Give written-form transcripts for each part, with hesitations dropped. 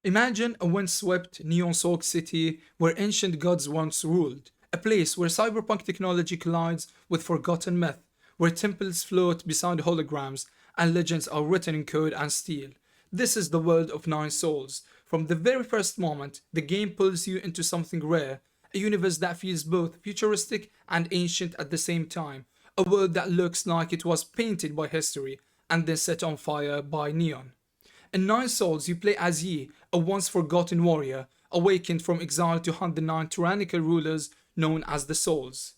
Imagine a windswept, neon-soaked city where ancient gods once ruled, a place where cyberpunk technology collides with forgotten myth, where temples float beside holograms and legends are written in code and steel. This is the world of Nine Souls. From the very first moment, the game pulls you into something rare, a universe that feels both futuristic and ancient at the same time, a world that looks like it was painted by history and then set on fire by neon. In Nine Souls, you play as Yi, a once forgotten warrior, awakened from exile to hunt the nine tyrannical rulers known as the Souls.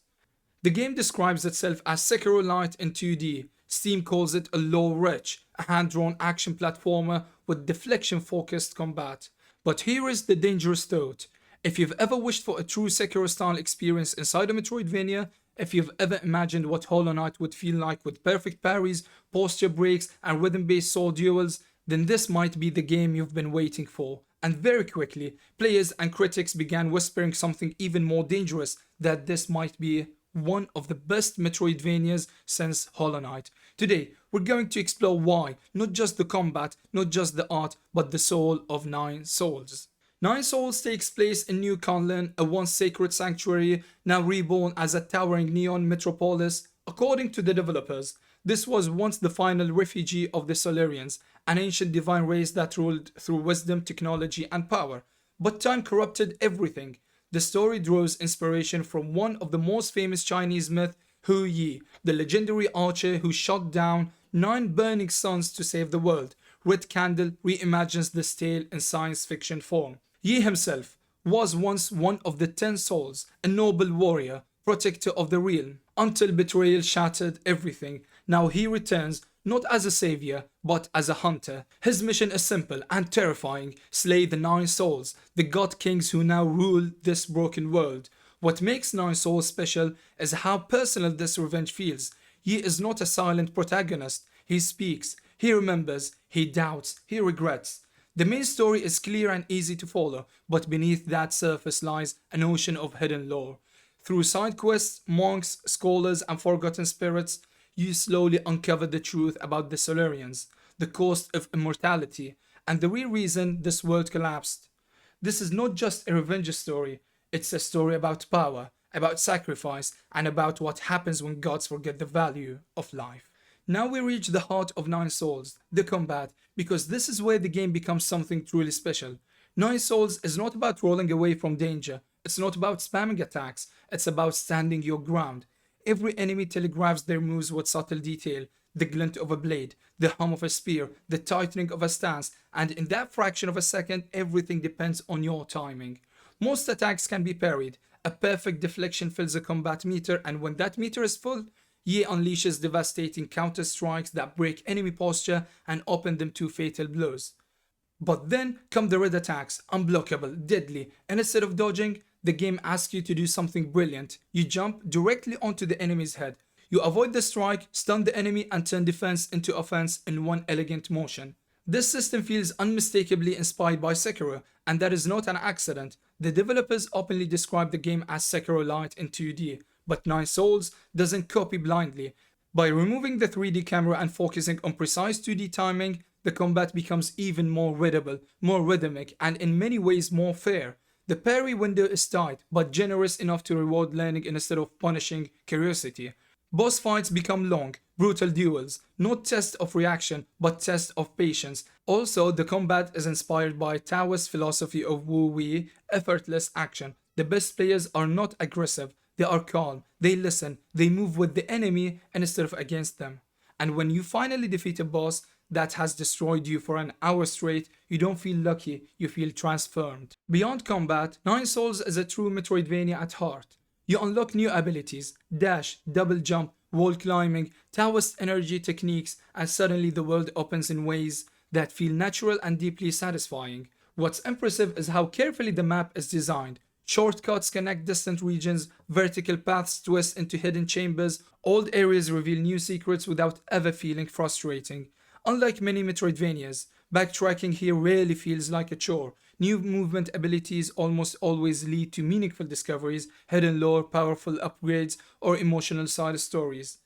The game describes itself as Sekiro Light in 2D. Steam calls it a low-rich, a hand-drawn action platformer with deflection-focused combat. But here is the dangerous thought. If you've ever wished for a true Sekiro-style experience inside a Metroidvania, if you've ever imagined what Hollow Knight would feel like with perfect parries, posture breaks, and rhythm-based sword duels, then this might be the game you've been waiting for. And very quickly, players and critics began whispering something even more dangerous, that this might be one of the best Metroidvanias since Hollow Knight. Today, we're going to explore why, not just the combat, not just the art, but the soul of Nine Souls. Nine Souls takes place in New Kunlun, a once sacred sanctuary, now reborn as a towering neon metropolis. According to the developers, this was once the final refugee of the Solarians, an ancient divine race that ruled through wisdom, technology, and power. But time corrupted everything. The story draws inspiration from one of the most famous Chinese myths, Hu Yi, the legendary archer who shot down 9 burning suns to save the world. Red Candle reimagines this tale in science fiction form. Yi himself was once one of the 10 souls, a noble warrior, protector of the realm, until betrayal shattered everything. Now he returns not as a savior, but as a hunter. His mission is simple and terrifying: slay the 9 souls, the god kings who now rule this broken world. What makes 9 souls special is how personal this revenge feels. He is not a silent protagonist. He speaks, he remembers, he doubts, he regrets. The main story is clear and easy to follow, but beneath that surface lies an ocean of hidden lore. Through side quests, monks, scholars, and forgotten spirits, you slowly uncover the truth about the Solarians, the cost of immortality, and the real reason this world collapsed. This is not just a revenge story, it's a story about power, about sacrifice, and about what happens when gods forget the value of life. Now we reach the heart of Nine Souls, the combat, because this is where the game becomes something truly special. Nine Souls is not about rolling away from danger, it's not about spamming attacks, it's about standing your ground. Every enemy telegraphs their moves with subtle detail: the glint of a blade, the hum of a spear, the tightening of a stance, and in that fraction of a second, everything depends on your timing. Most attacks can be parried. A perfect deflection fills a combat meter, and when that meter is full, Ye unleashes devastating counter strikes that break enemy posture and open them to fatal blows. But then come the red attacks, unblockable, deadly, and instead of dodging, the game asks you to do something brilliant. You jump directly onto the enemy's head. You avoid the strike, stun the enemy, and turn defense into offense in one elegant motion. This system feels unmistakably inspired by Sekiro, and that is not an accident. The developers openly describe the game as Sekiro Light in 2D, but Nine Souls doesn't copy blindly. By removing the 3D camera and focusing on precise 2D timing, the combat becomes even more readable, more rhythmic, and in many ways more fair. The parry window is tight, but generous enough to reward learning instead of punishing curiosity. Boss fights become long, brutal duels, not tests of reaction, but tests of patience. Also, the combat is inspired by Taoist philosophy of Wu Wei, effortless action. The best players are not aggressive, they are calm, they listen, they move with the enemy instead of against them. And when you finally defeat a boss that has destroyed you for an hour straight, you don't feel lucky, you feel transformed. Beyond combat, Nine Souls is a true Metroidvania at heart. You unlock new abilities: dash, double jump, wall climbing, Taoist energy techniques, and suddenly the world opens in ways that feel natural and deeply satisfying. What's impressive is how carefully the map is designed. Shortcuts connect distant regions, vertical paths twist into hidden chambers, old areas reveal new secrets without ever feeling frustrating. Unlike many Metroidvanias, backtracking here rarely feels like a chore. New movement abilities almost always lead to meaningful discoveries, hidden lore, powerful upgrades, or emotional side stories.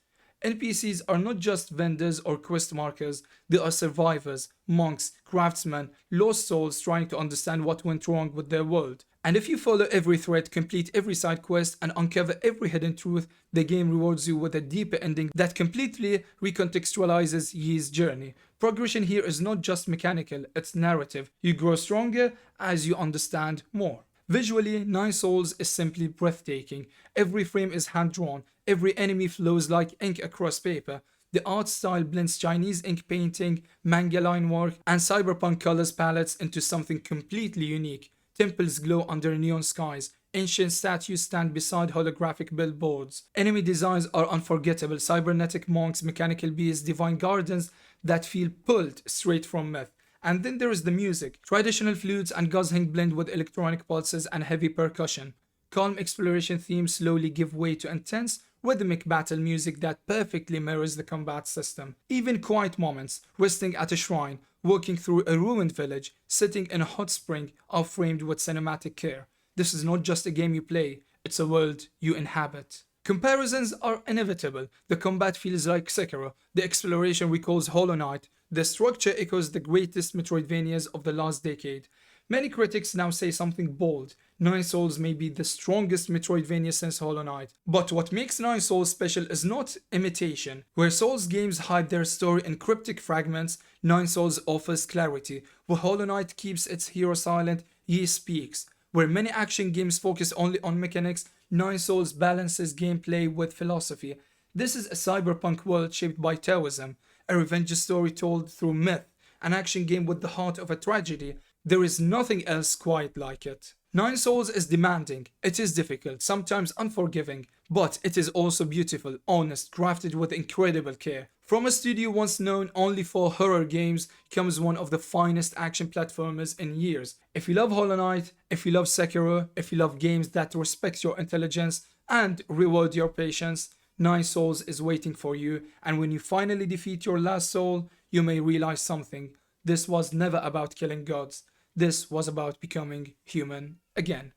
NPCs are not just vendors or quest markers, they are survivors, monks, craftsmen, lost souls trying to understand what went wrong with their world. And if you follow every thread, complete every side quest, and uncover every hidden truth, the game rewards you with a deeper ending that completely recontextualizes Yi's journey. Progression here is not just mechanical, it's narrative. You grow stronger as you understand more. Visually, Nine Souls is simply breathtaking. Every frame is hand-drawn, every enemy flows like ink across paper. The art style blends Chinese ink painting, manga line work, and cyberpunk colors palettes into something completely unique. Temples glow under neon skies. Ancient statues stand beside holographic billboards. Enemy designs are unforgettable. Cybernetic monks, mechanical beasts, divine gardens that feel pulled straight from myth. And then there is the music. Traditional flutes and guzzling blend with electronic pulses and heavy percussion. Calm exploration themes slowly give way to intense, rhythmic battle music that perfectly mirrors the combat system. Even quiet moments, resting at a shrine, walking through a ruined village, sitting in a hot spring, are framed with cinematic care. This is not just a game you play, it's a world you inhabit. Comparisons are inevitable. The combat feels like Sekiro, the exploration recalls Hollow Knight, the structure echoes the greatest Metroidvanias of the last decade. Many critics now say something bold. Nine Souls may be the strongest Metroidvania since Hollow Knight. But what makes Nine Souls special is not imitation. Where Souls games hide their story in cryptic fragments, Nine Souls offers clarity. Where Hollow Knight keeps its hero silent, Yi speaks. Where many action games focus only on mechanics, Nine Souls balances gameplay with philosophy. This is a cyberpunk world shaped by Taoism, a revenge story told through myth, an action game with the heart of a tragedy. There is nothing else quite like it. Nine Souls is demanding, it is difficult, sometimes unforgiving, but it is also beautiful, honest, crafted with incredible care. From a studio once known only for horror games comes one of the finest action platformers in years. If you love Hollow Knight, if you love Sekiro, if you love games that respect your intelligence and reward your patience, Nine Souls is waiting for you, and when you finally defeat your last soul, you may realize something. This was never about killing gods. This was about becoming human again.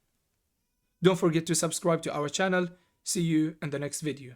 Don't forget to subscribe to our channel. See you in the next video.